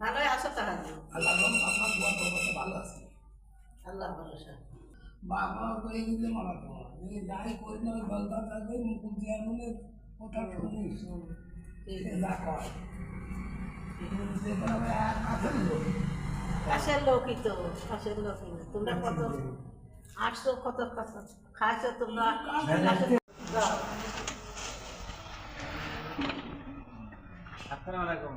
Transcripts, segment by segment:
ভালোই আছো তাহলে? আল্লাহ আপনার দোয়া করতে ভালো আছে। আল্লাহ ভরসা। বাবা করে দিতে মানা তোমার যাই করি না বলতা থাকবে মুকুল দেওয়ার মনে ওটা শুনিস যা কয় কাছের লোকই তো, কাছের লোকই না। তোমরা কত আসছো, কত কথা খাইছো তোমরা। আসসালামু আলাইকুম।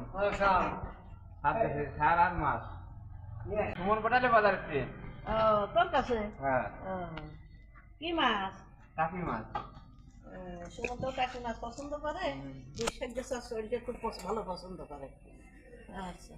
সার আর মাছ সুমন পাঠালে বাজারে। ও তোর কাছে? হ্যাঁ, কি মাছ? কাকি মাছ। সুমন তো কাকি মাছ পছন্দ করে, শরীরটা খুব ভালো পছন্দ করে। আচ্ছা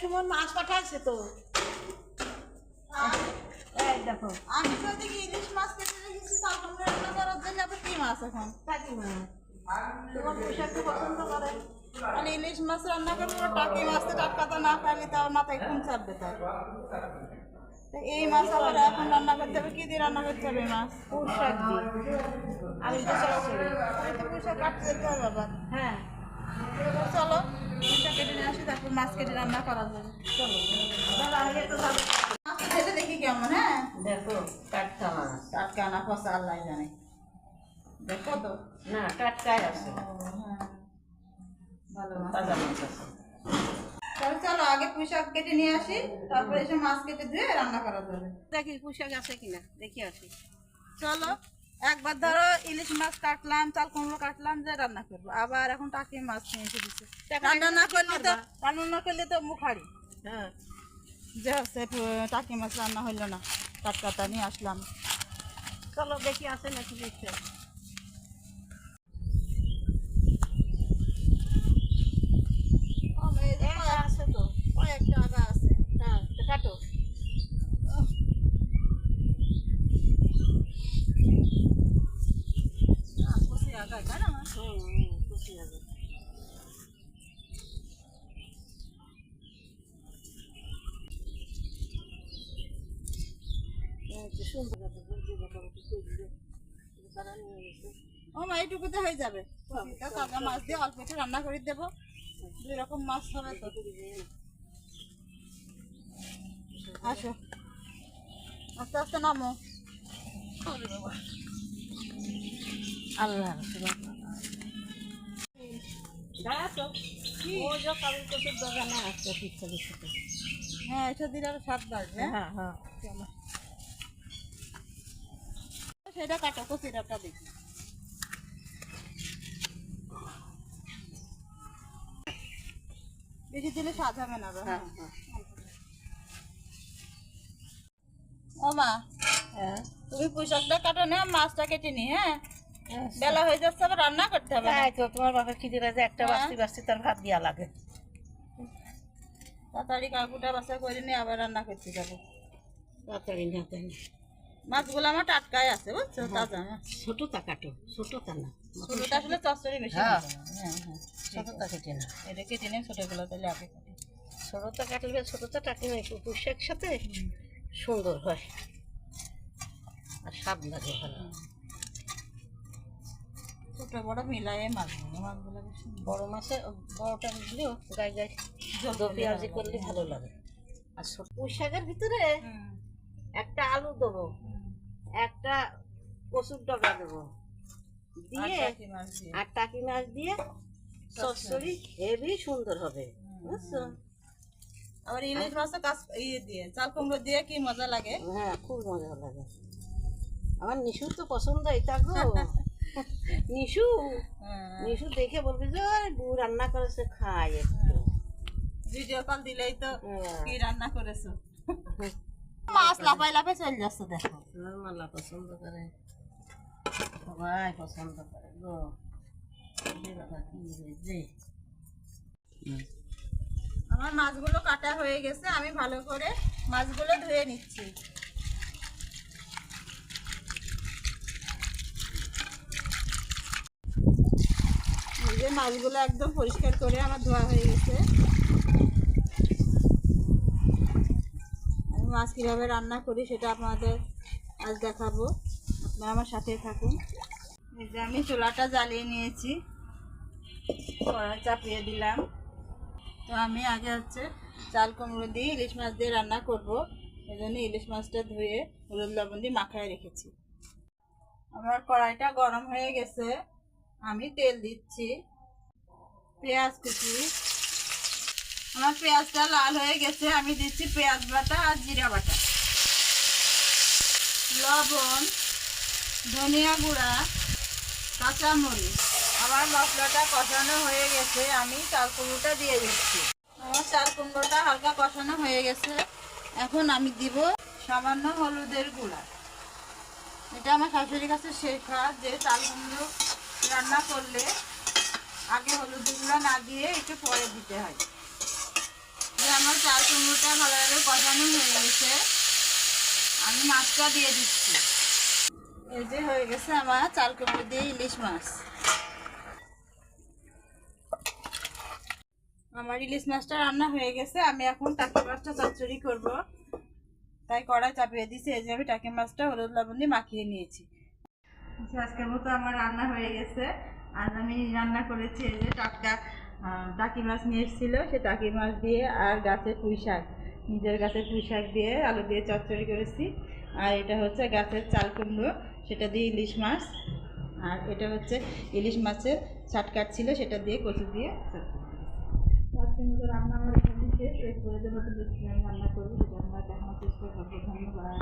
সুমন মাছ পাঠাচ্ছে তো। দেখো আমি তো দেখি ইলিশ মাছ কেটে রেখেছি শালগম রান্না করার জন্য। আবার কি মাছ এখন? কাকি মাছ। তোমার পোশাককে পছন্দ করে। মানে ইলিশ মাছ রান্না করবো, টাকি মাছ তো টাটকাটা না খাইলে তার মাথায় ঘুম চাপবে। তাই তো এই মাছ আবার এখন রান্না করতে হবে। কি দিয়ে রান্না করতে হবে মাছ? পোশাক দিয়ে। আমি তো চচ্চড়ি। আমি তো পুঁইশাক কাটতে যেতে হবে আবার। হ্যাঁ চলো পুঁইশাক কেটে নিয়ে আসি, তারপর মাছ কেটে রান্না করা যাবে। চলো দাদা আগে তো যাবো। মাছটা খেতে দেখি কেমন। হ্যাঁ দেখো টাটকা মাছ। টাটকা না ফসা আল্লাহ জানে। দেখো তো। না টাটকাই আছে, হ্যাঁ ভালো মাছ। তাজা মাছ আছে। তাহলে চলো আগে পুঁইশাক কেটে নিয়ে আসি, তারপরে এসে মাছ কেটে ধুয়ে রান্না করা যাবে। দেখি পোশাক আছে কিনা দেখি আসি। চলো একবার ধরো ইলিশ মাছ কাটলাম, চাল কুমড়ো কাটলাম, যে রান্না করবো। আবার এখন টাকি মাছ নিয়ে এসে দিচ্ছে। রান্না না করলে তো মুখ হারি। হ্যাঁ যে হচ্ছে টাকি মাছ রান্না হইলো না, টাটকাটা নিয়ে আসলাম। চলো দেখি আছে নাকি দেখছি। আছে তো কয়েকটা আগা আছে। হ্যাঁ তো কাটো। কচি আগা তাই না? খুশি হবে। সুন্দর ও মা এইটুকুতে হয়ে যাবে। তাজা মাছ দিয়ে অল্প একটু রান্না করে দেবো। 2 রকম মাছ হবে তো। আসো আস্তে আস্তে নামো। আল্লাহ দোকানে আসছে পিছনে সাথে। হ্যাঁ এটা দিলে আরো স্বাদ বাড়বে। হ্যাঁ হ্যাঁ চলো সেটা কাটো, কচিটাটা দেখি। বেশি দিলে স্বাদ হবে না। হ্যাঁ হ্যাঁ ও মা হ্যাঁ তুমি পুঁইশাকটা কাটো না, মাছটা কেটে নি। হ্যাঁ বেলা হয়ে যাচ্ছে, আবার রান্না করতে হবে। তাই তো তোমার বাপের খিদে লাগে, একটা বাস্তি বাস্তি তার ভাত দিয়া লাগে। তাড়াতাড়ি কাকুটা বাসা করে নিয়ে আবার রান্না করতে যাবো। তাড়াতাড়ি না তাই মাছগুলো আমার টাটকাই আছে, বুঝছো? তাজা মাছ। ছোটটা কাটো, ছোটটা না। ছোটটা আসলে চচ্চড়ি বেশি। হ্যাঁ হ্যাঁ হ্যাঁ ছোটটা কেটে না। এটা কেটে নিয়ে ছোটগুলো তাহলে আগে কাটি। ছোটটা কাটলে ছোটটা কাটলে একটু পোশাক সাথে সুন্দর হয় আর স্বাদ লাগে ভালো। ছোট বড় মিলাই মাছগুলো বেশি। বড় মাছে বড়টা দিলেও গায়ে গায়ে জল পেঁয়াজি করলে ভালো লাগে। আর ছোট পোশাকের ভিতরে একটা আলু দেবো, একটা কচুর ডগা দেবো দিয়ে আর টাকি মাছ দিয়ে চচ্চড়ি হেভি সুন্দর হবে, বুঝছো? আবার ইলিশ মাছও কাজ দিয়ে চাল কুমড়ো দিয়ে কি মজা লাগে। হ্যাঁ খুব মজা লাগে। আমার নিশুর তো পছন্দ এটা গো। নিশু নিশু দেখে বলবি যে বউ রান্না করেছে খাই একটু। ভিডিও কল দিলেই তো কি রান্না করেছো। মাছ লাফাই লাফাই চলে যাচ্ছে দেখো। মালা পছন্দ করে, সবাই পছন্দ করে গো। কি হয়েছে? আমার মাছগুলো কাটা হয়ে গেছে, আমি ভালো করে মাছগুলো ধুয়ে নিচ্ছি। যে মাছগুলো একদম পরিষ্কার করে আমার ধোয়া হয়ে গেছে। আমি মাছ কীভাবে রান্না করি সেটা আপনাদের আজ দেখাবো, আপনারা আমার সাথে থাকুন। এই যে আমি চুলাটা জ্বালিয়ে নিয়েছি, কড়াই চাপিয়ে দিলাম। তো আমি আগে হচ্ছে চাল কুমড়ো দিয়ে ইলিশ মাছ দিয়ে রান্না করব, এই জন্য ইলিশ মাছটা ধুয়ে হলুদ লবণ দিয়ে মাখায় রেখেছি। আমার কড়াইটা গরম হয়ে গেছে, আমি তেল দিচ্ছি, পেঁয়াজ কুচি। আমার পেঁয়াজটা লাল হয়ে গেছে, আমি দিচ্ছি পেঁয়াজ বাটা আর জিরা বাটা, লবণ, ধনিয়া গুঁড়া, কাঁচামরিচ। আমার মশলাটা কষানো হয়ে গেছে, আমি চাল কুমড়োটা দিয়ে দিচ্ছি। আমার চাল কুমড়োটা হালকা কষানো হয়ে গেছে, এখন আমি দিব সামান্য হলুদের গুঁড়া। এটা আমার শাশুড়ির কাছে শেখা যে চাল কুমড়ো রান্না করলে আগে হলুদের গুঁড়া না দিয়ে একটু পরে দিতে হয়। যে আমার চাল কুমড়োটা ভালোভাবে কষানো হয়ে গেছে, আমি মাছটা দিয়ে দিচ্ছি। এই যে হয়ে গেছে আমার চাল কুমড়ো দিয়ে ইলিশ মাছ। আমার ইলিশ মাছটা রান্না হয়ে গেছে, আমি এখন টাকি মাছটা চচ্চড়ি করব, তাই কড়াই চাপিয়ে দিয়েছি। এই যে আমি টাকি মাছটা হলুদ লবণ দিয়ে মাখিয়ে নিয়েছি। আজকের মতো আমার রান্না হয়ে গেছে। আজ আমি রান্না করেছি এই যে টাকি মাছ নিয়ে এসেছিল, সে টাকি মাছ দিয়ে আর গাছের পুঁই শাক, নিজের গাছের পুঁই শাক দিয়ে আলু দিয়ে চচ্চড়ি করেছি। আর এটা হচ্ছে গাছের চাল কুমড়ো, সেটা দিয়ে ইলিশ মাছ। আর এটা হচ্ছে ইলিশ মাছের ছাটকাট ছিল, সেটা দিয়ে কচু দিয়ে চচ্চড়ি। আজকের মতো রান্না আমার এখানে শেষ। এরপরে যে নতুন রেসিপি আমি রান্না করবো, সেটা আমরা দেখানোর চেষ্টা করবো। ধন্যবাদ।